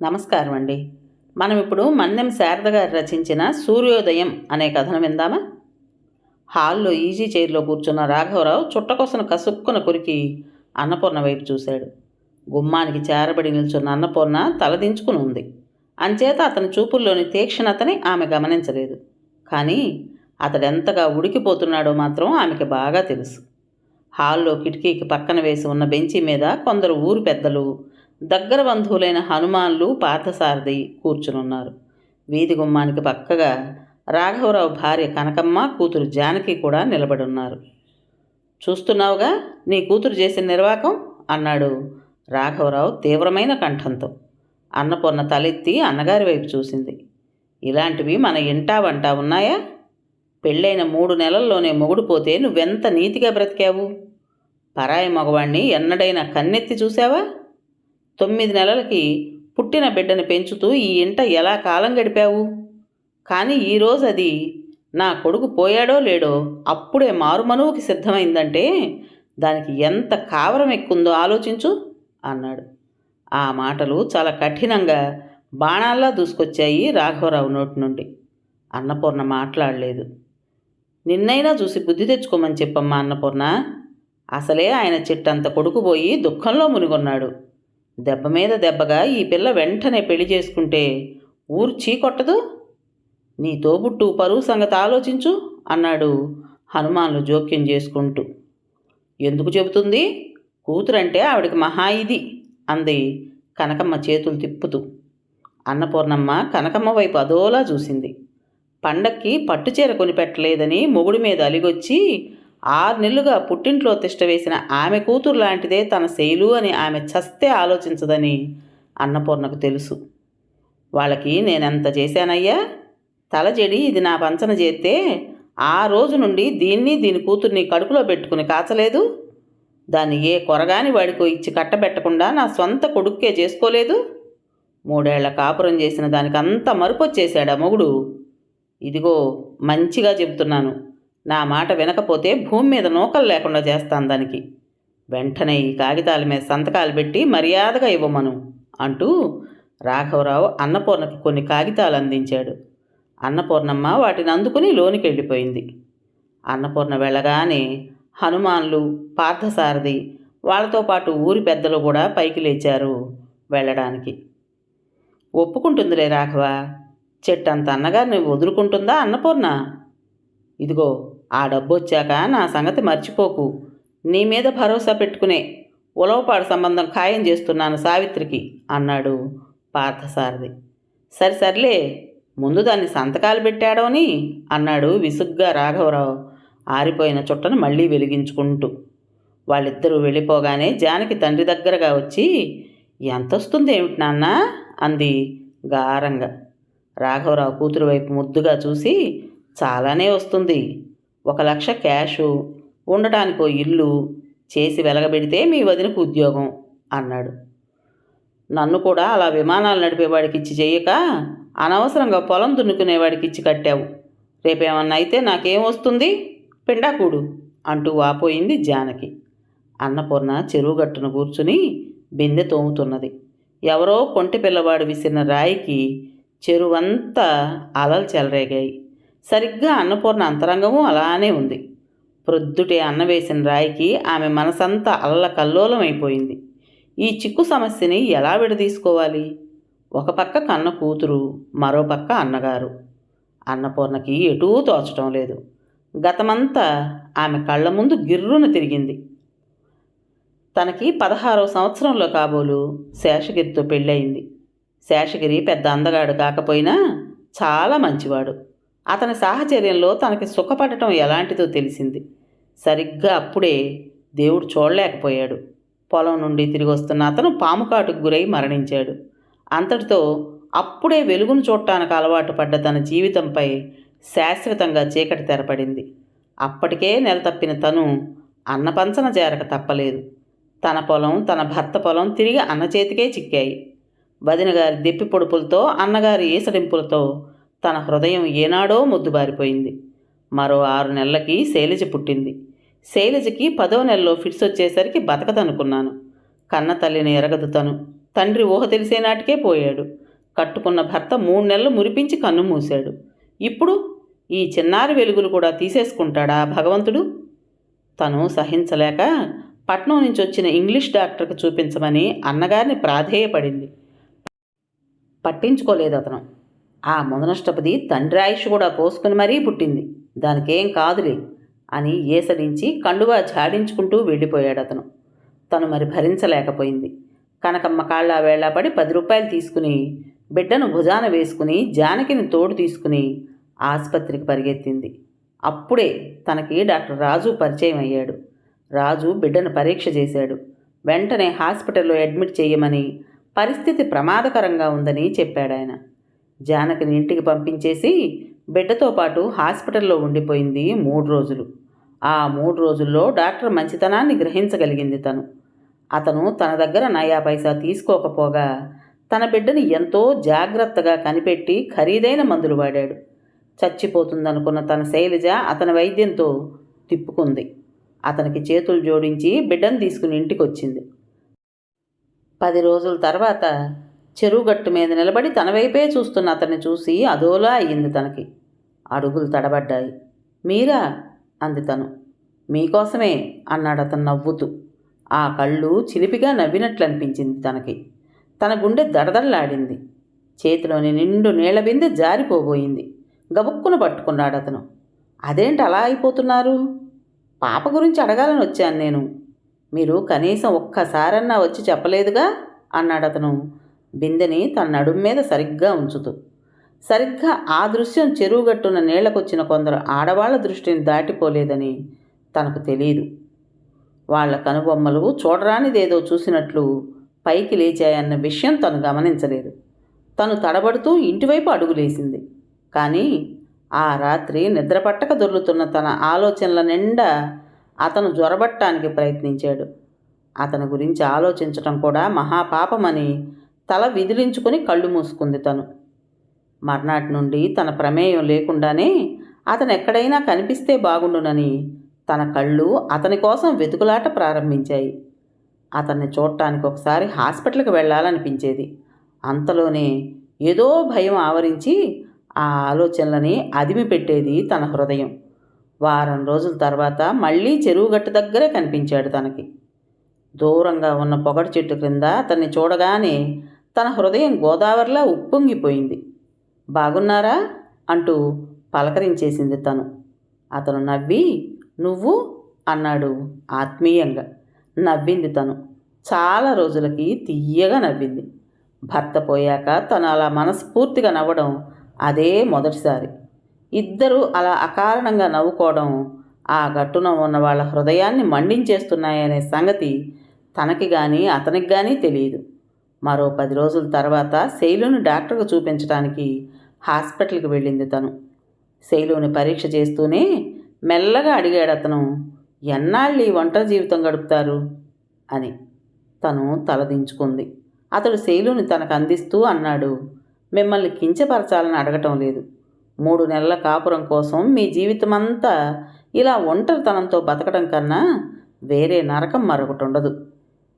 నమస్కారం అండి. మనం ఇప్పుడు మన్నెం శారద గారు రచించిన 'సూర్యోదయం' అనే కథను విందామా? హాల్లో ఈజీ చైర్లో కూర్చున్న రాఘవరావు చుట్టకొసను కసుక్కున కొరికి అన్నపూర్ణ వైపు చూశాడు. గుమ్మానికి చేరబడి నిల్చున్న అన్నపూర్ణ తలదించుకుని ఉంది. అంచేత అతని చూపుల్లోని తీక్షణతని ఆమె గమనించలేదు. కానీ అతడెంతగా ఉడికిపోతున్నాడో మాత్రం ఆమెకి బాగా తెలుసు. హాల్లో కిటికీకి పక్కన వేసి ఉన్న బెంచీ మీద కొందరు ఊరు పెద్దలు, దగ్గర బంధువులైన హనుమాన్లు, పార్థసారథి కూర్చునున్నారు. వీధి గుమ్మానికి పక్కగా రాఘవరావు భార్య కనకమ్మ, కూతురు జానకి కూడా నిలబడున్నారు. చూస్తున్నావుగా నీ కూతురు చేసిన నిర్వాకం అన్నాడు రాఘవరావు తీవ్రమైన కంఠంతో. అన్నపూర్ణ తలెత్తి అన్నగారి వైపు చూసింది. ఇలాంటివి మన ఇంటా వంటా ఉన్నాయా? పెళ్ళైన 3 నెలల్లోనే మొగుడు పోతే నువ్వెంత నీతిగా బ్రతికావు? పరాయి మగవాణ్ణి ఎన్నడైనా కన్నెత్తి చూసావా? 9 నెలలకి పుట్టిన బిడ్డను పెంచుతూ ఈ ఇంట ఎలా కాలం గడిపావు? కానీ ఈరోజు అది నా కొడుకు పోయాడో లేడో అప్పుడే మారుమనువుకి సిద్ధమైందంటే దానికి ఎంత కావరం ఎక్కుందో ఆలోచించు అన్నాడు. ఆ మాటలు చాలా కఠినంగా బాణాల్లా దూసుకొచ్చాయి రాఘవరావు నోటి నుండి. అన్నపూర్ణ మాట్లాడలేదు. నిన్నైనా చూసి బుద్ధి తెచ్చుకోమని చెప్పమ్మా అన్నపూర్ణ. అసలే ఆయన చిట్టంత కొడుకు పోయి దుఃఖంలో మునిగొన్నాడు. దెబ్బ మీద దెబ్బగా ఈ పిల్ల వెంటనే పెళ్లి చేసుకుంటే ఊరు చీకొట్టదు. నీ తోబుట్టు పరువు సంగతి ఆలోచించు అన్నాడు హనుమాన్లు జోక్యం చేసుకుంటూ. ఎందుకు చెబుతుంది? కూతురంటే ఆవిడికి మహా ఇది అంది కనకమ్మ చేతులు తిప్పుతూ. అన్నపూర్ణమ్మ కనకమ్మ వైపు అదోలా చూసింది. పండక్కి పట్టుచీర కొనిపెట్టలేదని మొగుడి మీద అలిగొచ్చి 6 నెలలుగా పుట్టింట్లో తిష్టవేసిన ఆమె కూతురు లాంటిదే తన శైలు అని ఆమె చస్తే ఆలోచించదని అన్నపూర్ణకు తెలుసు. వాళ్ళకి నేనెంత చేశానయ్యా? తలజెడి ఇది నా పంచన చేస్తే ఆ రోజు నుండి దీని కూతుర్ని కడుపులో పెట్టుకుని కాచలేదు. దాన్ని ఏ కొరగాని వాడికో ఇచ్చి కట్టబెట్టకుండా నా సొంత కొడుక్కే చేసుకోలేదు. 3 ఏళ్ల కాపురం చేసిన దానికి అంత మరుపొచ్చేశాడా మొగుడు? ఇదిగో మంచిగా చెబుతున్నాను, నా మాట వినకపోతే భూమి మీద నూకలు లేకుండా చేస్తాను దానికి. వెంటనే ఈ కాగితాల మీద సంతకాలు పెట్టి మర్యాదగా ఇవ్వమను అంటూ రాఘవరావు అన్నపూర్ణకి కొన్ని కాగితాలు అందించాడు. అన్నపూర్ణమ్మ వాటిని అందుకుని లోనికి వెళ్ళిపోయింది. అన్నపూర్ణ వెళ్ళగానే హనుమాన్లు, పార్థసారథి వాళ్ళతో పాటు ఊరి పెద్దలు కూడా పైకి లేచారు వెళ్ళడానికి. ఒప్పుకుంటుందిలే రాఘవ, చెట్టంత అన్నగారిని వదులుకుంటుందా అన్నపూర్ణ? ఇదిగో ఆ డబ్బు వచ్చాక నా సంగతి మర్చిపోకు. నీ మీద భరోసా పెట్టుకునే ఉలవపాడు సంబంధం ఖాయం చేస్తున్నాను సావిత్రికి అన్నాడు పార్థసారథి. సర్లే ముందు దాన్ని సంతకాలు పెట్టాడోని అన్నాడు విసుగ్గా రాఘవరావు ఆరిపోయిన చుట్టను మళ్ళీ వెలిగించుకుంటూ. వాళ్ళిద్దరూ వెళ్ళిపోగానే జానకి తండ్రి దగ్గరగా వచ్చి, ఎంతొస్తుంది ఏమిటి నాన్న అంది గారంగా. రాఘవరావు కూతురు వైపు ముద్దుగా చూసి, చాలానే వస్తుంది. 1,00,000 క్యాషు, ఉండటానికో ఇల్లు, చేసి వెలగబెడితే మీ వదినకు ఉద్యోగం అన్నాడు. నన్ను కూడా అలా విమానాలు నడిపేవాడికి ఇచ్చి చెయ్యక అనవసరంగా పొలం దున్నుకునేవాడికి ఇచ్చి కట్టావు. రేపేమన్నా అయితే నాకేం వస్తుంది? పిండాకూడు అంటూ వాపోయింది జానకి. అన్నపూర్ణ చెరువుగట్టున కూర్చుని బిందె తోముతున్నది. ఎవరో కొంటి పిల్లవాడు విసిరిన రాయికి చెరువంతా అలలు చెలరేగాయి. సరిగ్గా అన్నపూర్ణ అంతరంగము అలానే ఉంది. ప్రొద్దుటే అన్న వేసిన రాయికి ఆమె మనసంతా అల్లకల్లోలమైపోయింది. ఈ చిక్కు సమస్యని ఎలా విడదీసుకోవాలి? ఒక పక్క కన్న కూతురు, మరో పక్క అన్నగారు. అన్నపూర్ణకి ఎటూ తోచటం లేదు. గతమంతా ఆమె కళ్ళ ముందు గిర్రున తిరిగింది. తనకి 16వ సంవత్సరంలో కాబోలు శేషగిరితో పెళ్ళయింది. శేషగిరి పెద్ద అందగాడు కాకపోయినా చాలా మంచివాడు. అతని సాహచర్యంలో తనకి సుఖపడటం ఎలాంటిదో తెలిసింది. సరిగ్గా అప్పుడే దేవుడు చూడలేకపోయాడు. పొలం నుండి తిరిగి వస్తున్న అతను పాముకాటుకు గురై మరణించాడు. అంతటితో అప్పుడే వెలుగును చూడటానికి అలవాటు పడ్డ తన జీవితంపై శాశ్వతంగా చీకటి తెరపడింది. అప్పటికే నెల తప్పిన తను అన్నపంచన చేరక తప్పలేదు. తన పొలం, తన భర్త పొలం తిరిగి అన్న చేతికే చిక్కాయి. వదినగారి దెప్పి పొడుపులతో, అన్నగారి ఈసడింపులతో తన హృదయం ఏనాడో మొద్దుబారిపోయింది. మరో 6 నెలలకి శైలజ పుట్టింది. శైలజకి 10వ నెలలో ఫిట్స్ వచ్చేసరికి బతకదనుకున్నాను. కన్న తల్లిని ఎరగదు తను. తండ్రి ఊహ తెలిసే నాటికే పోయాడు. కట్టుకున్న భర్త 3 నెలలు మురిపించి కన్ను మూశాడు. ఇప్పుడు ఈ చిన్నారి వెలుగులు కూడా తీసేసుకుంటాడా భగవంతుడు? తను సహించలేక పట్నం నుంచి వచ్చిన ఇంగ్లీష్ డాక్టర్కి చూపించమని అన్నగారిని ప్రాధేయపడింది. పట్టించుకోలేదు అతను. ఆ ముదనష్టపది తండ్రి ఆయుష్ కూడా పోసుకుని మరీ పుట్టింది, దానికేం కాదులే అని ఏసడించి కండువా ఝాడించుకుంటూ వెళ్ళిపోయాడు అతను. తను మరి భరించలేకపోయింది. కనకమ్మ కాళ్ళ వేళ్లాపడి 10 రూపాయలు తీసుకుని బిడ్డను భుజాన వేసుకుని జానకిని తోడు తీసుకుని ఆసుపత్రికి పరిగెత్తింది. అప్పుడే తనకి డాక్టర్ రాజు పరిచయం అయ్యాడు. రాజు బిడ్డను పరీక్ష చేశాడు. వెంటనే హాస్పిటల్లో అడ్మిట్ చేయమని, పరిస్థితి ప్రమాదకరంగా ఉందని చెప్పాడాయన. జానకిని ఇంటికి పంపించేసి బిడ్డతో పాటు హాస్పిటల్లో ఉండిపోయింది 3 రోజులు. ఆ 3 రోజుల్లో డాక్టర్ మంచితనాన్ని గ్రహించగలిగింది తను. అతను తన దగ్గర నయా పైసా తీసుకోకపోగా తన బిడ్డని ఎంతో జాగ్రత్తగా కనిపెట్టి ఖరీదైన మందులు వాడాడు. చచ్చిపోతుందనుకున్న తన శైలజ అతని వైద్యంతో తిప్పుకుంది. అతనికి చేతులు జోడించి బిడ్డను తీసుకుని ఇంటికి వచ్చింది. 10 రోజుల తర్వాత చెరువుగట్టు మీద నిలబడి తన వైపే చూస్తున్న అతన్ని చూసి అదోలా అయ్యింది తనకి. అడుగులు తడబడ్డాయి. మీరా అంది తను. మీకోసమే అన్నాడు అతను నవ్వుతూ. ఆ కళ్ళు చిలిపిగా నవ్వినట్లు అనిపించింది తనకి. తన గుండె దడదడలాడింది. చేతిలోని నిండు నీళ్ల బిందె జారిపోబోయింది. గబుక్కున పట్టుకున్నాడు అతను. అదేంటి అలా అయిపోతున్నారు? పాప గురించి అడగాలని వచ్చాను నేను. మీరు కనీసం ఒక్కసారన్నా వచ్చి చెప్పలేదుగా అన్నాడు అతను బిందెని తన నడుం మీద సరిగ్గా ఉంచుతూ. సరిగ్గా ఆ దృశ్యం చెరువుగట్టున నీళ్లకొచ్చిన కొందరు ఆడవాళ్ల దృష్టిని దాటిపోలేదని తనకు తెలియదు. వాళ్ల కనుబొమ్మలు చూడరానిదేదో చూసినట్లు పైకి లేచాయన్న విషయం తను గమనించలేదు. తను తడబడుతూ ఇంటివైపు అడుగులేసింది. కానీ ఆ రాత్రి నిద్రపట్టక దొర్లుతున్న తన ఆలోచనల నిండా అతను జ్వరబట్టానికి ప్రయత్నించాడు. అతని గురించి ఆలోచించటం కూడా మహాపాపమని తల విదిలించుకుని కళ్ళు మూసుకుంది తను. మర్నాటి నుండి తన ప్రమేయం లేకుండానే అతను ఎక్కడైనా కనిపిస్తే బాగుండునని తన కళ్ళు అతని కోసం వెతుకులాట ప్రారంభించాయి. అతన్ని చూడటానికి ఒకసారి హాస్పిటల్కి వెళ్ళాలనిపించేది. అంతలోనే ఏదో భయం ఆవరించి ఆ ఆలోచనలని అదిమి పెట్టేది తన హృదయం. వారం రోజుల తర్వాత మళ్ళీ చెరువుగట్టు దగ్గరే కనిపించాడు తనకి. దూరంగా ఉన్న పొగడు చెట్టు క్రింద అతన్ని చూడగానే తన హృదయం గోదావరిలా ఉప్పొంగిపోయింది. బాగున్నారా అంటూ పలకరించేసింది తను. అతను నవ్వి నువ్వు అన్నాడు ఆత్మీయంగా. నవ్వింది తను. చాలా రోజులకి తియ్యగా నవ్వింది. భర్త పోయాక తను అలా మనస్ఫూర్తిగా నవ్వడం అదే మొదటిసారి. ఇద్దరూ అలా అకారణంగా నవ్వుకోవడం ఆ గట్టున ఉన్న వాళ్ళ హృదయాన్ని మండించేస్తున్నాయనే సంగతి తనకి కానీ అతనికి కానీ తెలియదు. మరో 10 రోజుల తర్వాత శైలుని డాక్టర్కు చూపించడానికి హాస్పిటల్కి వెళ్ళింది తను. శైలుని పరీక్ష చేస్తూనే మెల్లగా అడిగాడు అతను, ఎన్నాళ్ళు ఈ ఒంటరి జీవితం గడుపుతారు అని. తను తలదించుకుంది. అతడు శైలుని తనకు అందిస్తూ అన్నాడు, మిమ్మల్ని కించపరచాలని అడగటం లేదు. 3 నెలల కాపురం కోసం మీ జీవితమంతా ఇలా ఒంటరితనంతో బతకడం కన్నా వేరే నరకం మరొకటి ఉండదు.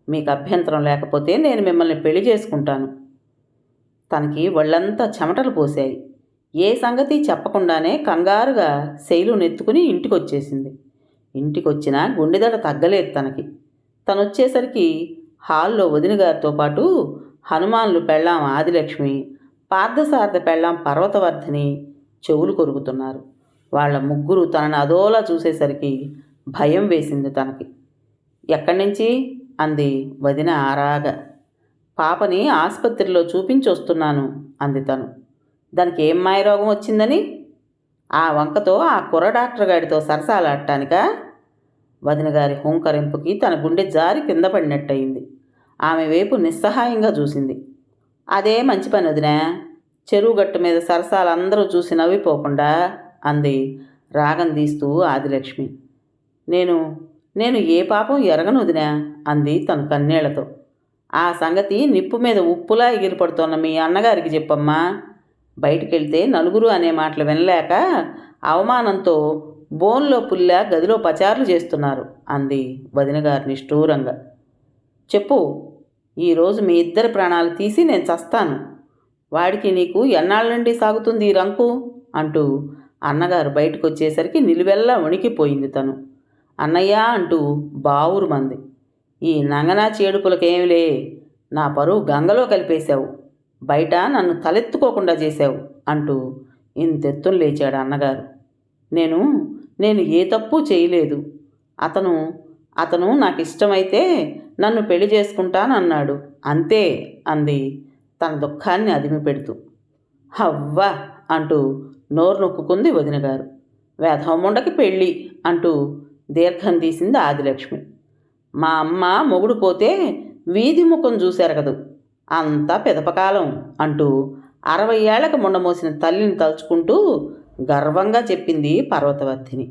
మీకు అభ్యంతరం లేకపోతే నేను మిమ్మల్ని పెళ్లి చేసుకుంటాను. తనకి ఒళ్ళంతా చెమటలు పోశాయి. ఏ సంగతి చెప్పకుండానే కంగారుగా శైలుని ఎత్తుకుని ఇంటికొచ్చేసింది. ఇంటికొచ్చినా గుండెదడ తగ్గలేదు తనకి. తనొచ్చేసరికి హాల్లో వదిన గారితో పాటు హనుమాన్లు పెళ్ళాం ఆదిలక్ష్మి, పార్థసారథ పెళ్ళాం పర్వతవర్ధిని చెవులు కొరుకుతున్నారు. వాళ్ళ ముగ్గురు తనని అదోలా చూసేసరికి భయం వేసింది తనకి. ఎక్కడి నుంచి అంది వదిన ఆరాగా. పాపని ఆసుపత్రిలో చూపించి వస్తున్నాను అంది తను. దానికి ఏం మాయరోగం వచ్చిందని? ఆ వంకతో ఆ కుర్ర డాక్టర్ గాడితో సరసాలాడటానికా? వదిన గారి హుంకరింపుకి తన గుండె జారి కింద పడినట్టయింది. ఆమె వైపు నిస్సహాయంగా చూసింది. అదే మంచి పని వదినా, చెరువుగట్టు మీద సరసాలు అందరూ చూసి నవ్విపోకుండా అంది రాగం తీస్తూ ఆదిలక్ష్మి. నేను ఏ పాపం ఎరగను వదినా అంది తను కన్నీళ్లతో. ఆ సంగతి నిప్పు మీద ఉప్పులా ఎగిరిపడుతోన్న మీ అన్నగారికి చెప్పమ్మా. బయటికెళ్తే నలుగురు అనే మాటలు వినలేక అవమానంతో బోన్లో పుల్ల గదిలో పచారులు చేస్తున్నారు అంది వదినగారి నిష్ఠూరంగా. చెప్పు, ఈరోజు మీ ఇద్దరి ప్రాణాలు తీసి నేను చస్తాను. వాడికి నీకు ఎన్నాళ్ళ నుండి సాగుతుంది ఈ రంకు అంటూ అన్నగారు బయటకు వచ్చేసరికి నిలువెల్లా వణికిపోయింది తను. అన్నయ్య అంటూ బావురుమంది. ఈ నంగనా చేడుపులకేమిలే, నా పరువు గంగలో కలిపేశావు, బయట నన్ను తలెత్తుకోకుండా చేశావు అంటూ ఇంతెత్తున లేచాడు అన్నగారు. నేను ఏ తప్పు చేయలేదు. అతను నాకు ఇష్టమైతే నన్ను పెళ్లి చేసుకుంటానన్నాడు అంతే అంది తన దుఃఖాన్ని అదిమి పెడుతూ. హవ్వా అంటూ నోరు నొక్కుంది వదినగారు. వేధవముండకి పెళ్ళి అంటూ దీర్ఘం తీసింది ఆదిలక్ష్మి. మా అమ్మ మొగుడు పోతే వీధి ముఖం చూశారు కదూ, అంతా పెదపకాలం అంటూ 60 ఏళ్లకు ముండమోసిన తల్లిని తలుచుకుంటూ గర్వంగా చెప్పింది పర్వతవర్ధిని.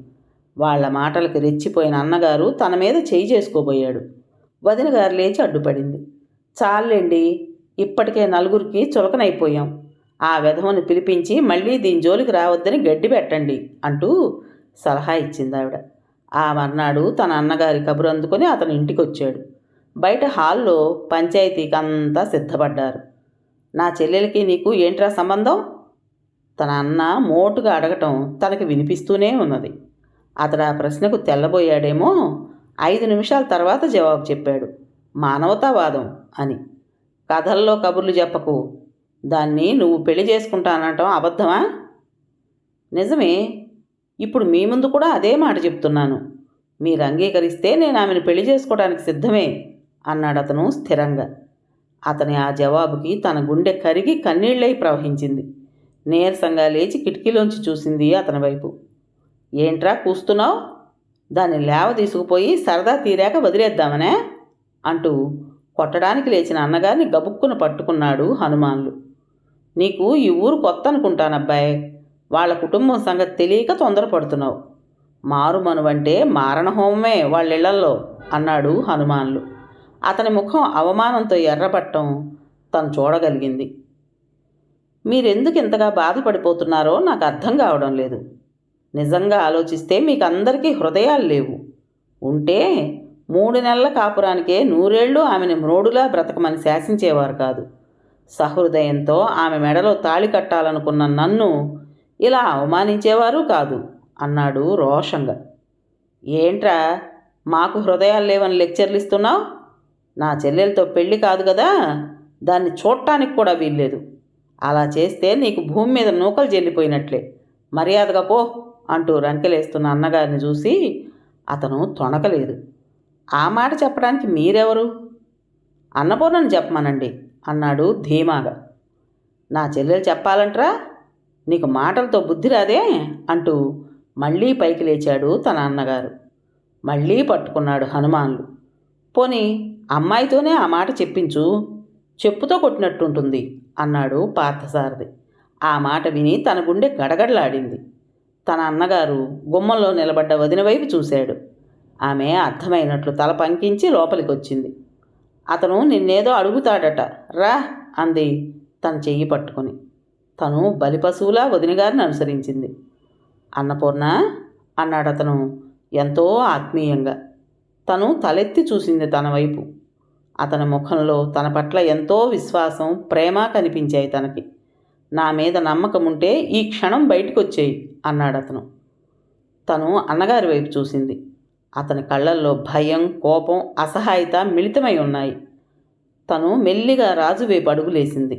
వాళ్ల మాటలకు రెచ్చిపోయిన అన్నగారు తన మీద చేయి చేసుకోబోయాడు. వదినగారు లేచి అడ్డుపడింది. చాలండి, ఇప్పటికే నలుగురికి చులకనైపోయాం. ఆ వెధవని పిలిపించి మళ్ళీ దీని జోలికి రావద్దని గడ్డి పెట్టండి అంటూ సలహా ఇచ్చింది ఆవిడ. ఆ మర్నాడు తన అన్నగారి కబురు అందుకొని అతను ఇంటికి వచ్చాడు. బయట హాల్లో పంచాయతీకి అంతా సిద్ధపడ్డారు. నా చెల్లెలకి నీకు ఏంట్రా సంబంధం? తన అన్న మోటుగా అడగటం తనకి వినిపిస్తూనే ఉన్నది. అతడు ఆ ప్రశ్నకు తెల్లబోయాడేమో. 5 నిమిషాల తర్వాత జవాబు చెప్పాడు. మానవతావాదం అని. కథల్లో కబుర్లు చెప్పకు. దాన్ని నువ్వు పెళ్లి చేసుకుంటానటం అబద్ధమా? నిజమే. ఇప్పుడు మీ ముందు కూడా అదే మాట చెప్తున్నాను. మీరు అంగీకరిస్తే నేను ఆమెను పెళ్లి చేసుకోవడానికి సిద్ధమే అన్నాడు అతను స్థిరంగా. అతని ఆ జవాబుకి తన గుండె కరిగి కన్నీళ్ళై ప్రవహించింది. నీరసంగా లేచి కిటికీలోంచి చూసింది అతని వైపు. ఏంట్రా కూస్తున్నావు? దాన్ని లేవ తీసుకుపోయి సరదా తీరాక వదిలేద్దామనే అంటూ కొట్టడానికి లేచిన అన్నగారిని గబుక్కున పట్టుకున్నాడు హనుమాన్లు. నీకు ఈ ఊరు కొత్త అనుకుంటానబ్బాయ్. వాళ్ళ కుటుంబం సంగతి తెలియక తొందరపడుతున్నావు. మారుమనువంటే మారణహోమమే వాళ్ళిళ్లల్లో అన్నాడు హనుమాన్లు. అతని ముఖం అవమానంతో ఎర్రపట్టం తను చూడగలిగింది. మీరెందుకు ఇంతగా బాధపడిపోతున్నారో నాకు అర్థం కావడం లేదు. నిజంగా ఆలోచిస్తే మీకు అందరికీ హృదయాలు లేవు. ఉంటే 3 నెలల కాపురానికే 100 ఏళ్ళు ఆమెను మ్రోడులా బ్రతకమని శాసించేవారు కాదు. సహృదయంతో ఆమె మెడలో తాళి కట్టాలనుకున్న నన్ను ఇలా అవమానించేవారు కాదు అన్నాడు రోషంగా. ఏంట్రా మాకు హృదయాలు లేవని లెక్చర్లు ఇస్తున్నావు? నా చెల్లెలతో పెళ్ళి కాదు కదా, దాన్ని చూడటానికి కూడా వీల్లేదు. అలా చేస్తే నీకు భూమి మీద నూకలు చెల్లిపోయినట్లే. మర్యాదగా పో అంటూ రంకెలేస్తున్న అన్నగారిని చూసి అతను తొణకలేదు. ఆ మాట చెప్పడానికి మీరెవరు? అన్నపూర్ణని చెప్పమనండి అన్నాడు ధీమాగా. నా చెల్లెలు చెప్పాలంట్రా? నీకు మాటలతో బుద్ధి రాదే అంటూ మళ్ళీ పైకి లేచాడు తన అన్నగారు. మళ్ళీ పట్టుకున్నాడు హనుమాన్లు. పోనీ అమ్మాయితోనే ఆ మాట చెప్పించు, చెప్పుతో కొట్టినట్టుంటుంది అన్నాడు పార్థసారథి. ఆ మాట విని తన గుండె గడగడలాడింది. తన అన్నగారు గుమ్మంలో నిలబడ్డ వదిన వైపు చూశాడు. ఆమె అర్థమైనట్లు తల పంకించి లోపలికి వచ్చింది. అతను నిన్నేదో అడుగుతాడట, రా అంది తన చెయ్యి పట్టుకొని. తను బలిపశువులా వదినగారిని అనుసరించింది. అన్నపూర్ణ అన్నాడు అతను ఎంతో ఆత్మీయంగా. తను తలెత్తి చూసింది తన వైపు. అతని ముఖంలో తన పట్ల ఎంతో విశ్వాసం, ప్రేమ కనిపించాయి తనకి. నా మీద నమ్మకం ఉంటే ఈ క్షణం బయటకు వచ్చేయి అన్నాడు అతను. తను అన్నగారి వైపు చూసింది. అతని కళ్ళల్లో భయం, కోపం, అసహాయత మిళితమై ఉన్నాయి. తను మెల్లిగా రాజు వైపు అడుగులేసింది.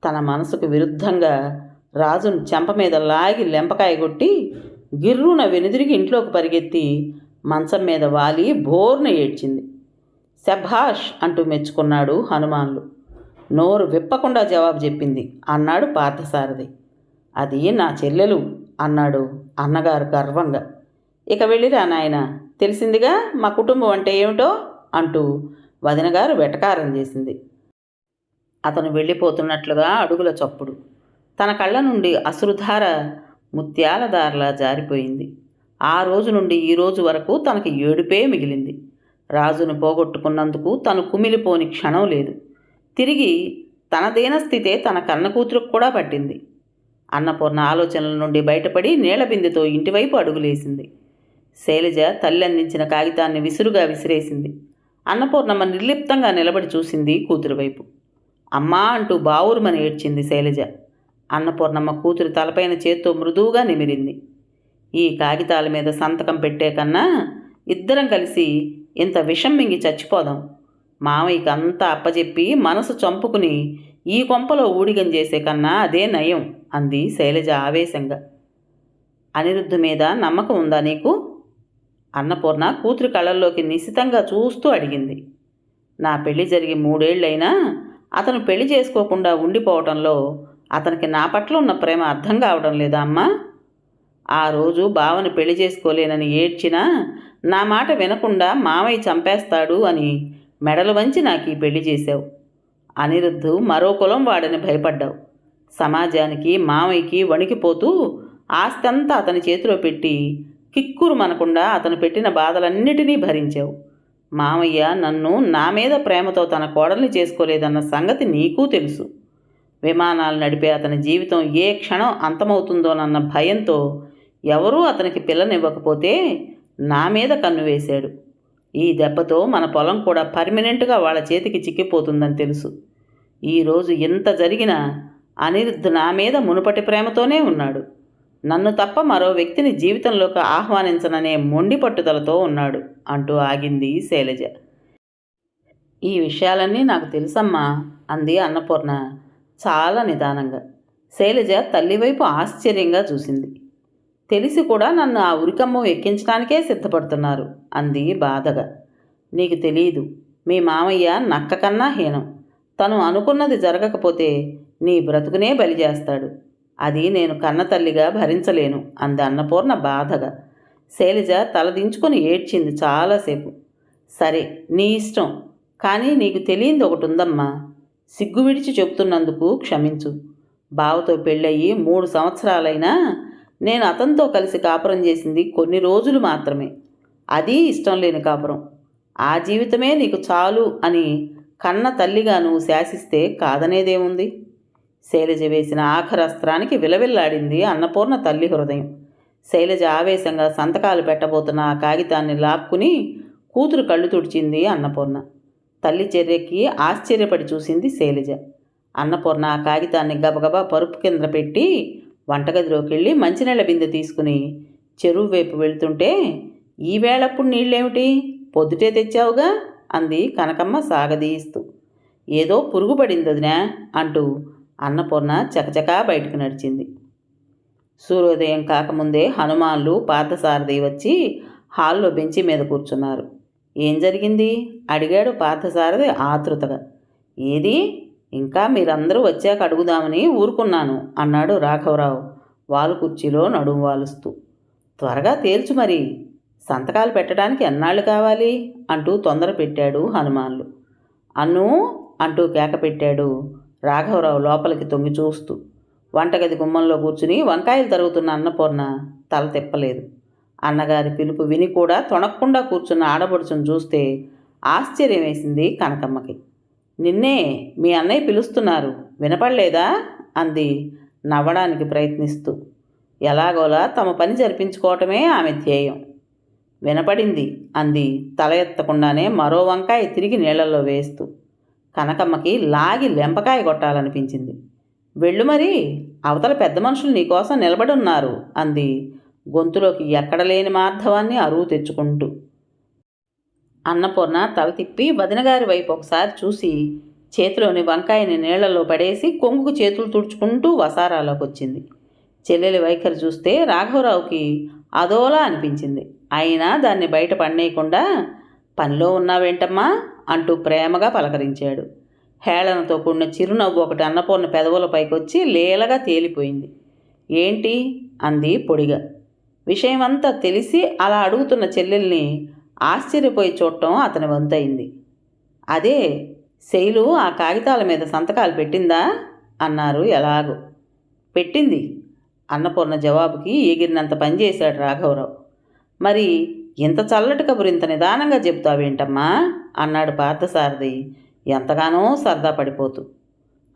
తన మనసుకు విరుద్ధంగా రాజును చెంప మీద లాగి లెంపకాయ కొట్టి గిర్రున వెనుదిరిగి ఇంట్లోకి పరిగెత్తి మంచం మీద వాలి బోర్న ఏడ్చింది. శభాష్ అంటూ మెచ్చుకున్నాడు హనుమాన్లు. నోరు విప్పకుండా జవాబు చెప్పింది అన్నాడు పార్థసారథి. అది నా చెల్లెలు అన్నాడు అన్నగారు గర్వంగా. ఇక వెళ్ళిరా నాయన, తెలిసిందిగా మా కుటుంబం అంటే ఏమిటో అంటూ వదినగారు వెటకారం చేసింది. అతను వెళ్ళిపోతున్నట్లుగా అడుగుల చప్పుడు. తన కళ్ళ నుండి అశ్రుధార ముత్యాల దారలా జారిపోయింది. ఆ రోజు నుండి ఈ రోజు వరకు తనకి ఏడుపే మిగిలింది. రాజును పోగొట్టుకున్నందుకు తను కుమిలిపోని క్షణం లేదు. తిరిగి తన దీనస్థితే తన కన్న కూతురుకు కూడా పట్టింది. అన్నపూర్ణ ఆలోచనల నుండి బయటపడి నీళ్ల బిందెతో ఇంటివైపు అడుగులేసింది. శైలజ తల్లి అందించిన కాగితాన్ని విసురుగా విసిరేసింది. అన్నపూర్ణమ్మ నిర్లిప్తంగా నిలబడి చూసింది కూతురి వైపు. అమ్మా అంటూ బావురుమని ఏడ్చింది శైలజ. అన్నపూర్ణమ్మ కూతురి తలపైన చేత్తో మృదువుగా నిమిరింది. ఈ కాగితాల మీద సంతకం పెట్టే కన్నా ఇద్దరం కలిసి ఇంత విషం మింగి చచ్చిపోదాం. మామయ్యకి అంతా అప్పజెప్పి మనసు చంపుకుని ఈ కొంపలో ఊడిగం చేసే కన్నా అదే నయం అంది శైలజ ఆవేశంగా. అనిరుద్ధు మీద నమ్మకం ఉందా నీకు? అన్నపూర్ణ కూతురి కళ్ళల్లోకి నిశితంగా చూస్తూ అడిగింది. నా పెళ్లి జరిగి 3 ఏళ్లైనా అతను పెళ్లి చేసుకోకుండా ఉండిపోవటంలో అతనికి నా పట్ల ఉన్న ప్రేమ అర్థం కావడం లేదా అమ్మా? ఆ రోజు బావని పెళ్లి చేసుకోలేనని ఏడ్చినా నా మాట వినకుండా మామయ్య చంపేస్తాడు అని మెడలు వంచి నాకు ఈ పెళ్లి చేశావు. అనిరుద్ధు మరో కులం వాడని భయపడ్డావు. సమాజానికి మామయ్యకి వణికిపోతూ ఆస్తంతా అతని చేతిలో పెట్టి కిక్కురు మనకుండా అతను పెట్టిన బాధలన్నిటినీ భరించావు. మామయ్య నన్ను నా మీద ప్రేమతో తన కోడల్ని చేసుకోలేదన్న సంగతి నీకూ తెలుసు. విమానాలు నడిపే అతని జీవితం ఏ క్షణం అంతమవుతుందోనన్న భయంతో ఎవరూ అతనికి పిల్లనివ్వకపోతే నా మీద కన్ను వేశాడు. ఈ దెబ్బతో మన పొలం కూడా పర్మనెంట్గా వాళ్ళ చేతికి చిక్కిపోతుందని తెలుసు. ఈరోజు ఇంత జరిగినా అనిరుద్ధ్ నా మీద మునుపటి ప్రేమతోనే ఉన్నాడు. నన్ను తప్ప మరో వ్యక్తిని జీవితంలోకి ఆహ్వానించననే మొండి పట్టుదలతో ఉన్నాడు అంటూ ఆగింది శైలజ. ఈ విషయాలన్నీ నాకు తెలుసమ్మా అంది అన్నపూర్ణ చాలా నిదానంగా. శైలజ తల్లివైపు ఆశ్చర్యంగా చూసింది. తెలిసి కూడా నన్ను ఆ ఉరికమ్మం ఎక్కించడానికే సిద్ధపడుతున్నారు అంది బాధగా. నీకు తెలీదు, మీ మామయ్య నక్క కన్నా హీనం. తను అనుకున్నది జరగకపోతే నీ బ్రతుకునే బలి చేస్తాడు. అది నేను కన్నతల్లిగా భరించలేను అంది అన్నపూర్ణ బాధగా. శైలజ తలదించుకొని ఏడ్చింది చాలాసేపు. సరే నీ ఇష్టం, కానీ నీకు తెలియంది ఒకటి ఉందమ్మా. సిగ్గు విడిచి చెబుతున్నందుకు క్షమించు. బావతో పెళ్ళయి 3 సంవత్సరాలైనా నేను అతనితో కలిసి కాపురం చేసింది కొన్ని రోజులు మాత్రమే. అది ఇష్టం లేని కాపురం. ఆ జీవితమే నీకు చాలు అని కన్న తల్లిగా నువ్వు శాసిస్తే కాదనేదేముంది? శైలజ వేసిన ఆఖరస్త్రానికి విలవిల్లాడింది అన్నపూర్ణ తల్లి హృదయం. శైలజ ఆవేశంగా సంతకాలు పెట్టబోతున్న ఆ కాగితాన్ని లాక్కుని కూతురు కళ్ళు తుడిచింది అన్నపూర్ణ. తల్లి చర్యకి ఆశ్చర్యపడి చూసింది శైలజ. అన్నపూర్ణ ఆ కాగితాన్ని గబగబా పరుపు కింద పెట్టి వంటగదిలోకి వెళ్ళి మంచినీళ్ళ బిందె తీసుకుని చెరువు వైపు వెళుతుంటే, ఈవేళప్పుడు నీళ్ళేమిటి, పొద్దుటే తెచ్చావుగా అంది కనకమ్మ సాగదీస్తూ. ఏదో పురుగు పడింది వదినా అంటూ అన్నపూర్ణ చకచకా బయటకు నడిచింది. సూర్యోదయం కాకముందే హనుమాన్లు పార్థసారథి వచ్చి హాల్లో బెంచి మీద కూర్చున్నారు. ఏం జరిగింది అడిగాడు పార్థసారథి ఆతృతగా. ఏది, ఇంకా మీరందరూ వచ్చాక అడుగుదామని ఊరుకున్నాను అన్నాడు రాఘవరావు వాలు కుర్చీలో నడుము వాలుస్తూ. త్వరగా తేల్చు మరి, సంతకాలు పెట్టడానికి ఎన్నాళ్ళు కావాలి అంటూ తొందర పెట్టాడు హనుమాన్లు. అన్ను అంటూ కేక పెట్టాడు రాఘవరావు లోపలికి తొంగి చూస్తూ. వంటగది గుమ్మంలో కూర్చుని వంకాయలు తరుగుతున్న అన్నపూర్ణ తల తిప్పలేదు. అన్నగారి పిలుపు విని కూడా తొణక్కుండా కూర్చున్న ఆడబడుచును చూస్తే ఆశ్చర్యం వేసింది కనకమ్మకి. నిన్నే మీ అన్నయ్య పిలుస్తున్నారు, వినపడలేదా అంది నవ్వడానికి ప్రయత్నిస్తూ. ఎలాగోలా తమ పని జరిపించుకోవటమే ఆమె ధ్యేయం. వినపడింది అంది తల ఎత్తకుండానే మరో వంకాయ తిరిగి నీళ్లలో వేస్తూ. కనకమ్మకి లాగి లెంపకాయ కొట్టాలనిపించింది. వెళ్ళు మరి, అవతల పెద్ద మనుషులు నీకోసం నిలబడి ఉన్నారు అంది గొంతులోకి ఎక్కడలేని మార్ధవాన్ని అరువు తెచ్చుకుంటూ. అన్నపూర్ణ తల తిప్పి వదినగారి వైపు ఒకసారి చూసి చేతిలోని వంకాయని నీళ్లలో పడేసి కొంగుకు చేతులు తుడుచుకుంటూ వసారాలోకి వచ్చింది. చెల్లెలి వైఖరి చూస్తే రాఘవరావుకి అదోలా అనిపించింది. అయినా దాన్ని బయట పడనేయకుండా పనిలో ఉన్నావేంటమ్మా అంటూ ప్రేమగా పలకరించాడు. హేళనతో కూడిన చిరునవ్వు ఒకటి అన్నపూర్ణ పెదవుల పైకొచ్చి లీలగా తేలిపోయింది. ఏంటి అంది పొడిగా. విషయమంతా తెలిసి అలా అడుగుతున్న చెల్లెల్ని ఆశ్చర్యపోయి చూడటం అతని వంతయింది. అదే, శైలు ఆ కాగితాల మీద సంతకాలు పెట్టిందా అన్నారు ఎలాగో. పెట్టింది అన్నపూర్ణ జవాబుకి ఎగిరినంత పనిచేశాడు రాఘవరావు. మరి ఇంత చల్లటి కబురు ఇంత నిదానంగా చెబుతావేంటమ్మా అన్నాడు పార్థసారథి ఎంతగానో సరదా పడిపోతూ.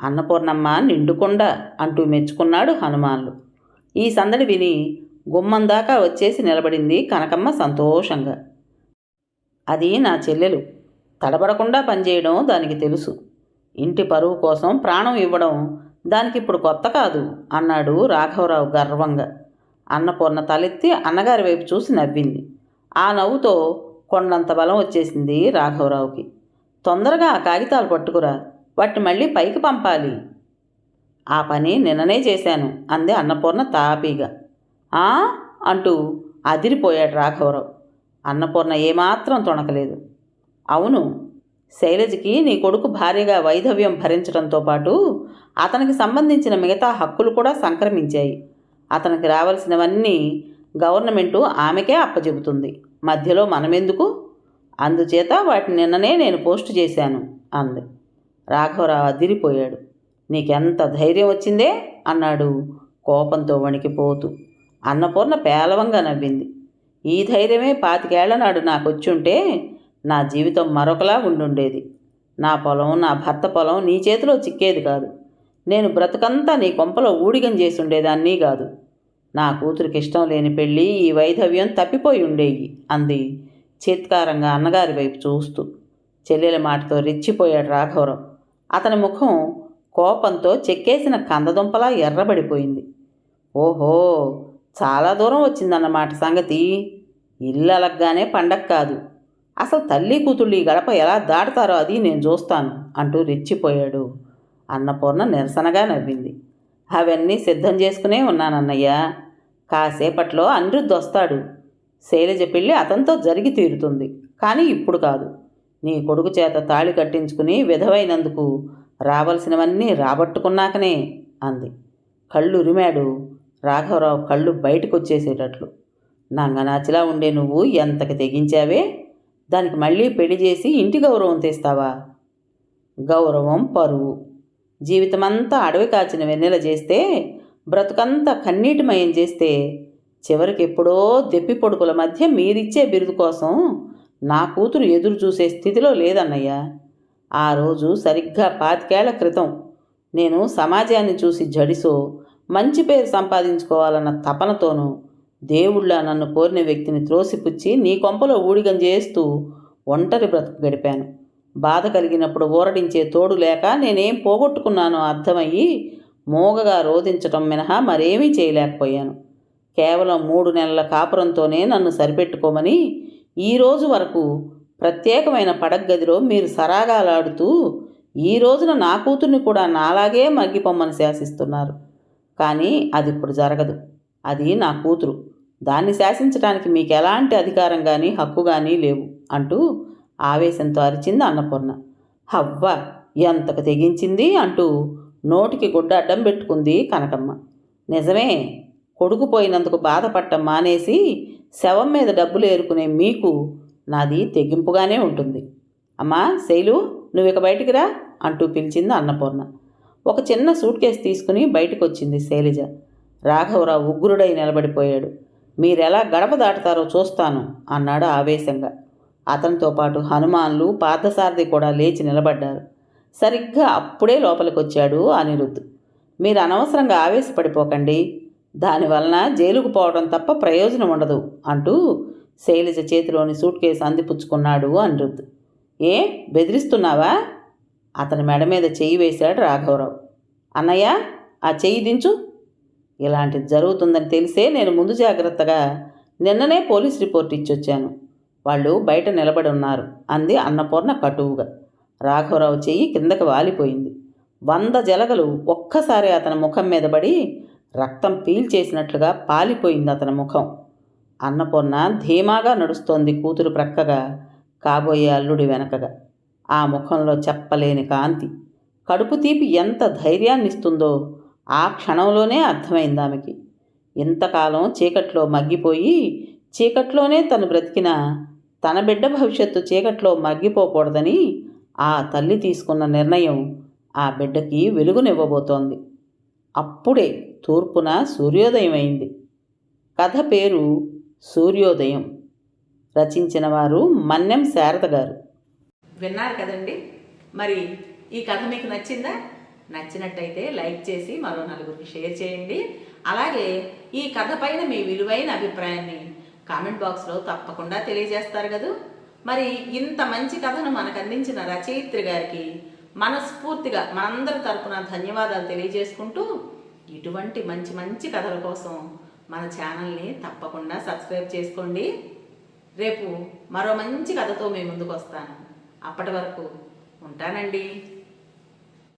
అన్నపూర్ణమ్మ నిండుకొండ అంటూ మెచ్చుకున్నాడు హనుమాన్లు. ఈ సందడి విని గుమ్మం దాకా వచ్చేసి నిలబడింది కనకమ్మ సంతోషంగా. అది నా చెల్లెలు, తడబడకుండా పనిచేయడం దానికి తెలుసు. ఇంటి పరువు కోసం ప్రాణం ఇవ్వడం దానికి ఇప్పుడు కొత్త కాదు అన్నాడు రాఘవరావు గర్వంగా. అన్నపూర్ణ తలెత్తి అన్నగారి వైపు చూసి నవ్వింది. ఆ నవ్వుతో కొండంత బలం వచ్చేసింది రాఘవరావుకి. తొందరగా ఆ కాగితాలు పట్టుకురా, వాటిని మళ్ళీ పైకి పంపాలి. ఆ పని నిన్ననే చేశాను అంది అన్నపూర్ణ తాపీగా. ఆ అంటూ అదిరిపోయాడు రాఘవరావు. అన్నపూర్ణ ఏమాత్రం తొణకలేదు. అవును, శైలజకి నీ కొడుకు భార్యగా వైధవ్యం భరించడంతో పాటు అతనికి సంబంధించిన మిగతా హక్కులు కూడా సంక్రమించాయి. అతనికి రావాల్సినవన్నీ గవర్నమెంటు ఆమెకే అప్పచెబుతుంది. మధ్యలో మనమెందుకు? అందుచేత వాటిని నిన్ననే నేను పోస్టు చేశాను అంది. రాఘవరావు అదిరిపోయాడు. నీకెంత ధైర్యం వచ్చిందే అన్నాడు కోపంతో వణికిపోతూ. అన్నపూర్ణ పేలవంగా నవ్వింది. ఈ ధైర్యమే 25 ఏళ్ల నాడు నాకొచ్చుంటే నా జీవితం మరొకలా ఉండుండేది. నా పొలం, నా భర్త పొలం నీ చేతిలో చిక్కేది కాదు. నేను బ్రతుకంతా నీ కొంపలో ఊడిగం చేసి ఉండేదాన్ని కాదు. నా కూతురికి ఇష్టం లేని పెళ్ళి, ఈ వైధవ్యం తప్పిపోయి ఉండేవి అంది చేత్కారంగా అన్నగారి వైపు చూస్తూ. చెల్లెల మాటతో రెచ్చిపోయాడు రాఘవరావు. అతని ముఖం కోపంతో చెక్కేసిన కందదుంపలా ఎర్రబడిపోయింది. ఓహో, చాలా దూరం వచ్చిందన్నమాట సంగతి. ఇల్లు అలగ్గానే పండగ కాదు. అసలు తల్లి కూతుళ్ళు ఈ గడప ఎలా దాటుతారో అది నేను చూస్తాను అంటూ రెచ్చిపోయాడు. అన్నపూర్ణ నిరసనగా నవ్వింది. అవన్నీ సిద్ధం చేసుకునే ఉన్నానన్నయ్య. కాసేపట్లో అనిరుద్ధ్ వస్తాడు. శైలజ పెళ్ళి అతనితో జరిగి తీరుతుంది. కానీ ఇప్పుడు కాదు. నీ కొడుకు చేత తాళి కట్టించుకుని విధవైనందుకు రావలసినవన్నీ రాబట్టుకున్నాకనే అంది. కళ్ళు ఉరిమాడు రాఘవరావు, కళ్ళు బయటకు వచ్చేసేటట్లు. నంగనాచిలా ఉండే నువ్వు ఎంతకి తెగించావే? దానికి మళ్ళీ పెళ్లి చేసి ఇంటి గౌరవం తెస్తావా? గౌరవం, పరువు జీవితమంతా అడవి కాచిన వెన్నెల చేస్తే, బ్రతుకంతా కన్నీటిమయం చేస్తే, చివరికి ఎప్పుడో దెప్పి పొడుపుల మధ్య మీరిచ్చే బిరుదు కోసం నా కూతురు ఎదురు చూసే స్థితిలో లేదన్నయ్య. ఆ రోజు సరిగ్గా 25 ఏళ్ల క్రితం నేను సమాజాన్ని చూసి జడిసో మంచి పేరు సంపాదించుకోవాలన్న తపనతోనూ దేవుళ్ళ నన్ను కోరిన వ్యక్తిని త్రోసిపుచ్చి నీ కొంపలో ఊడిగం చేస్తూ ఒంటరి బ్రతుకు గడిపాను. బాధ కలిగినప్పుడు ఊరడించే తోడు లేక నేనేం పోగొట్టుకున్నానో అర్థమయ్యి మూగగా రోధించటం మినహా మరేమీ చేయలేకపోయాను. కేవలం 3 నెలల కాపురంతోనే నన్ను సరిపెట్టుకోమని ఈరోజు వరకు ప్రత్యేకమైన పడగ్గదిలో మీరు సరాగాలాడుతూ ఈ రోజున నా కూతుర్ని కూడా నాలాగే మగ్గిపోమ్మని శాసిస్తున్నారు. కానీ అది ఇప్పుడు జరగదు. అది నా కూతురు. దాన్ని శాసించడానికి మీకు ఎలాంటి అధికారం కానీ హక్కు కానీ లేవు అంటూ ఆవేశంతో అరిచింది అన్నపూర్ణ. హవ్వ, ఎంతకు తెగించింది అంటూ నోటికి గుడ్డ అడ్డం పెట్టుకుంది కనకమ్మ. నిజమే, కొడుకు పోయినందుకు బాధపడటం మానేసి శవం మీద డబ్బులు ఏరుకునే మీకు నాది తెగింపుగానే ఉంటుంది. అమ్మా శైలు, నువ్వు ఇక బయటికి రా అంటూ పిలిచింది అన్నపూర్ణ. ఒక చిన్న సూట్ కేసు తీసుకుని బయటకు వచ్చింది శైలజ. రాఘవరావు ఉగ్రుడై నిలబడిపోయాడు. మీరెలా గడప దాటుతారో చూస్తాను అన్నాడు ఆవేశంగా. అతనితో పాటు హనుమాన్లు, పార్థసారథి కూడా లేచి నిలబడ్డారు. సరిగ్గా అప్పుడే లోపలికి వచ్చాడు అనిరుద్ధ్. మీరు అనవసరంగా ఆవేశపడిపోకండి, దానివలన జైలుకు పోవడం తప్ప ప్రయోజనం ఉండదు అంటూ శైలజ చేతిలోని సూట్ కేసు అందిపుచ్చుకున్నాడు అనిరుద్ధ్. ఏ బెదిరిస్తున్నావా? అతని మెడ మీద చెయ్యి వేశాడు రాఘవరావు. అన్నయ్య, ఆ చెయ్యి దించు. ఇలాంటిది జరుగుతుందని తెలిసే నేను ముందు జాగ్రత్తగా నిన్ననే పోలీస్ రిపోర్ట్ ఇచ్చొచ్చాను. వాళ్ళు బయట నిలబడి ఉన్నారు అంది అన్నపూర్ణ కటువుగా. రాఘవరావు చెయ్యి కిందకి వాలిపోయింది. 100 జలగలు ఒక్కసారి అతని ముఖం మీద పడి రక్తం పీల్చేసినట్లుగా పాలిపోయింది అతని ముఖం. అన్నపూర్ణ ధీమాగా నడుస్తోంది కూతురు ప్రక్కగా, కాబోయే అల్లుడి వెనకగా. ఆ ముఖంలో చెప్పలేని కాంతి, కడుపు తీపి ఎంత ధైర్యాన్నిస్తుందో ఆ క్షణంలోనే అర్థమైంది ఆమెకి. ఇంతకాలం చీకట్లో మగ్గిపోయి చీకట్లోనే తను బ్రతికిన తన బిడ్డ భవిష్యత్తు చీకట్లో మగ్గిపోకూడదని ఆ తల్లి తీసుకున్న నిర్ణయం ఆ బిడ్డకి వెలుగునివ్వబోతోంది. అప్పుడే తూర్పున సూర్యోదయం అయింది. కథ పేరు సూర్యోదయం. రచించిన వారు మన్నెం శారద గారు. విన్నారు కదండి. మరి ఈ కథ మీకు నచ్చిందా? నచ్చినట్టయితే లైక్ చేసి మరో 4గురికి షేర్ చేయండి. అలాగే ఈ కథ పైన మీ విలువైన అభిప్రాయాన్ని కామెంట్ బాక్స్లో తప్పకుండా తెలియజేస్తారు కదా. మరి ఇంత మంచి కథను మనకు అందించిన రచయిత్రి గారికి మనస్ఫూర్తిగా మనందరి తరపున ధన్యవాదాలు తెలియజేసుకుంటూ, ఇటువంటి మంచి మంచి కథల కోసం మన ఛానల్ని తప్పకుండా సబ్స్క్రైబ్ చేసుకోండి. రేపు మరో మంచి కథతో మీ ముందుకు వస్తాను. అప్పటి వరకు ఉంటానండి.